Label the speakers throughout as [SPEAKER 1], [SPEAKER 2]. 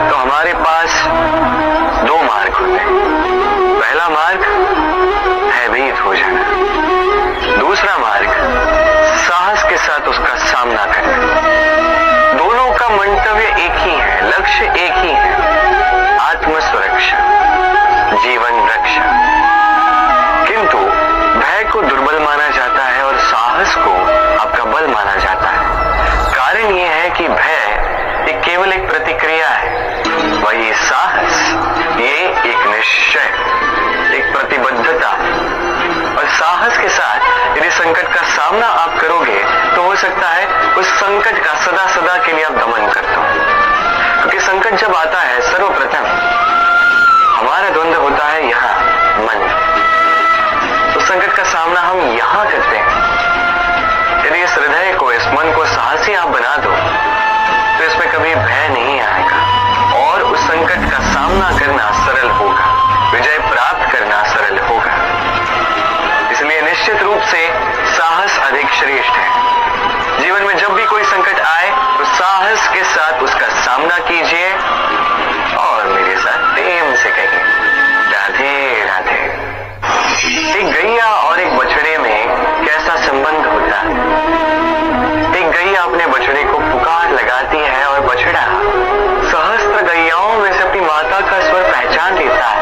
[SPEAKER 1] तो हमारे पास दो मार्ग होते हैं। पहला मार्ग भयभीत हो जाना, दूसरा मार्ग साहस के साथ उसका सामना करना। दोनों का मंतव्य एक ही है, लक्ष्य एक ही है, आत्म सुरक्षा, जीवन रक्षा। किंतु भय को दुर्बल माना जाता है और साहस को आपका बल माना जाता है। कारण यह है कि भय ये केवल एक प्रतिक्रिया है, वही साहस ये एक निश्चय, एक प्रतिबद्धता। और साहस के साथ यदि संकट का सामना आप करोगे तो हो सकता है उस संकट का सदा सदा के लिए आप दमन कर दो। क्योंकि संकट जब आता है सर्वप्रथम हमारा द्वंद्व होता है यहाँ मन। तो संकट का सामना हम यहाँ करते हैं। यदि इस हृदय को, इस मन को साहसी आप बना दो तो इसमें कभी भय नहीं आएगा और उस संकट का सामना करना सरल होगा, विजय प्राप्त करना सरल होगा। इसलिए निश्चित रूप से साहस अधिक श्रेष्ठ है। जीवन में जब भी कोई संकट आए तो साहस के साथ उसका सामना कीजिए और मेरे साथ प्रेम से कहिए राधे राधे। एक गैया और एक बछड़े में कैसा संबंध होता है। एक गैया अपने बछड़े को पुकार लगाती है और बछड़ा सहस्त्र गैयाओं में से अपनी माता का स्वर पहचान लेता है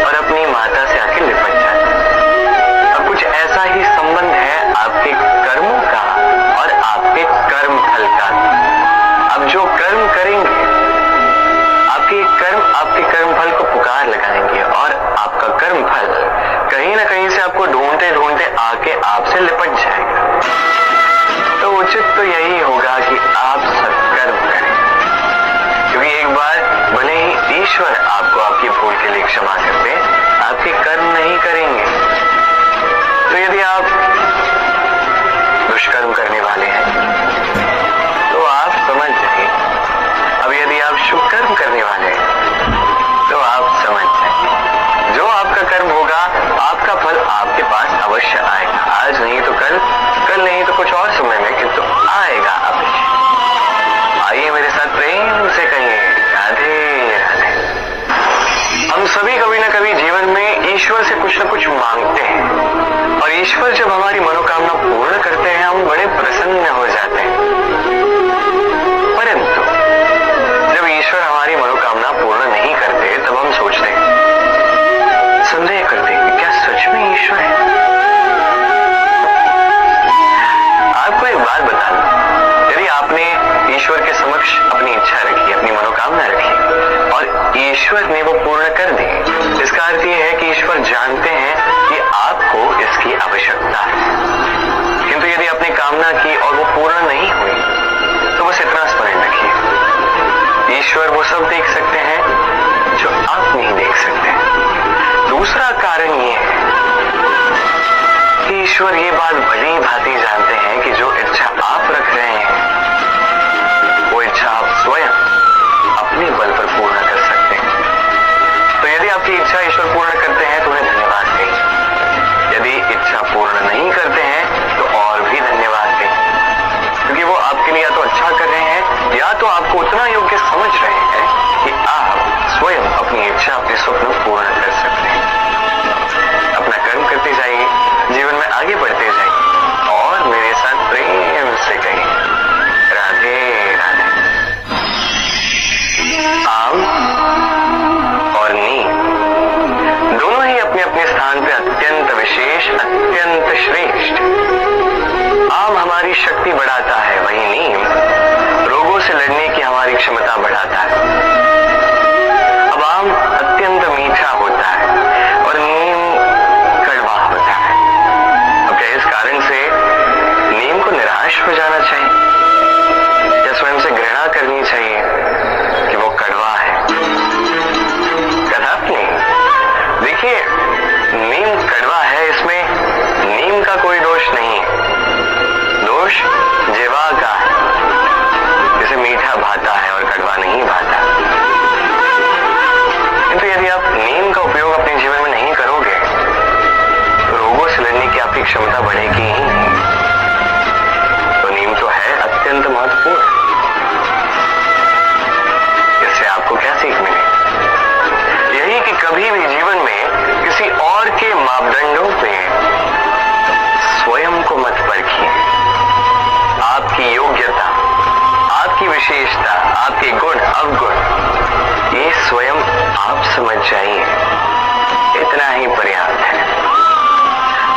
[SPEAKER 1] और अपनी माता से आके लिपट जाता है। अब कुछ ऐसा ही संबंध है आपके कर्मों का और आपके कर्म फल का। अब जो कर्म करेंगे आपके कर्म फल को पुकार लगाएंगे और आपका कर्म फल कहीं ना कहीं से आपको ढूंढते ढूंढते आके आपसे लिपट जाएगा। तो उचित तो यही होगा कि आप सत्कर्म करें, क्योंकि एक बार भले ही ईश्वर आपको आपकी भूल के लिए क्षमा कर दे, आपके कर्म नहीं करेंगे। तो यदि आप दुष्कर्म करने वाले हैं तो आप समझ जाइए। अब यदि आप शुभ कर्म करने वाले हैं तो आप समझ जाइए, जो आपका कर्म होगा आपका फल आपके पास अवश्य आएगा। आज नहीं तो कल, कल नहीं तो कुछ और समय में, किंतु आएगा अवश्य। आइए मेरे साथ प्रेम से कहिए राधे राधे। हम सभी कभी ना कभी जीवन में ईश्वर से कुछ ना कुछ मांगते हैं और ईश्वर जब हमारी मनोकामना पूर्ण करते हैं हम बड़े प्रसन्न हो जाते हैं। परंतु जब ईश्वर हमारी मनोकामना पूर्ण नहीं करते तब हम सोचते हैं, संदेह करते हैं कि क्या सच में ईश्वर है। आपको एक बात बता दूं, यदि आपने ईश्वर के समक्ष अपनी इच्छा रखी, अपनी मनोकामना रखी और ईश्वर ने वो पूर्ण कर दी, इसका अर्थ यह है कि ईश्वर जानते हैं कि आपको इसकी आवश्यकता है। किंतु यदि आपने कामना की और वो पूर्ण नहीं हुई तो बस इतना स्मरण रखिए, ईश्वर वो सब देख सकते हैं जो आप नहीं देख सकते। दूसरा कारण ये है कि ईश्वर ये बात भली भांति जानते हैं कि जो इच्छा आप रख रहे हैं वो इच्छा आप स्वयं अपने बल पर पूर्ण कर सकते हैं। तो यदि आपकी इच्छा ईश्वर पूर्ण करते हैं तो उन्हें धन्यवाद दें। यदि इच्छा पूर्ण नहीं करते हैं तो और भी धन्यवाद दें, क्योंकि वो आपके लिए या तो अच्छा कर रहे हैं या तो आपको उतना योग्य समझ रहे हैं कि आप स्वयं अपनी इच्छा, अपने स्वप्न पूर्ण कर सकते हैं। अपना कर्म करते जाइए, जीवन में आगे बढ़ते जाइए और मेरे साथ प्रेम से कहिए राधे राधे। आम और नीम दोनों ही अपने अपने स्थान पे अत्यंत विशेष, अत्यंत श्रेष्ठ। आम हमारी शक्ति बढ़ाता है, वहीं नीम रोगों से लड़ने की हमारी क्षमता बढ़ाता है। अब आम अत्यंत मीठा होता है और नीम कड़वा होता है। अब क्या इस कारण से नीम को निराश हो जाना चाहिए या स्वयं से घृणा करनी चाहिए कि वो कड़वा है? कदापि नहीं। देखिए, नीम कड़वा है, इसमें नीम का कोई दोष नहीं है। दोष जीवा आप समझ जाइए, इतना ही पर्याप्त है।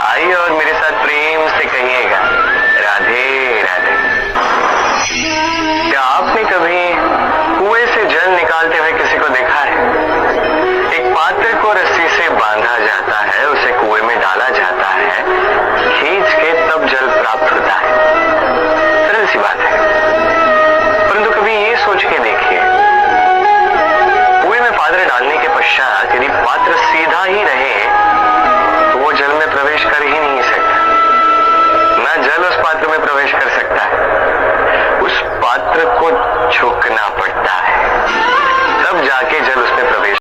[SPEAKER 1] आइए और मेरे साथ प्रेम से कहिएगा, राधे राधे। क्या आपने कभी कुएं से जल निकालते हुए किसी को देखा है? एक पात्र को रस्सी से बांधा जाता है, उसे कुएं में डाला जाता है, खींच के तब जल प्राप्त होता है। सरल सी बात है, परंतु कभी ये सोच के देखिए, कुएं में पात्र डालने के पश्चात यदि पात्र सीधा ही रहे तो वो जल में प्रवेश कर ही नहीं सकता। ना जल उस पात्र में प्रवेश कर सकता है, उस पात्र को झुकना पड़ता है, तब जाके जल उसमें प्रवेश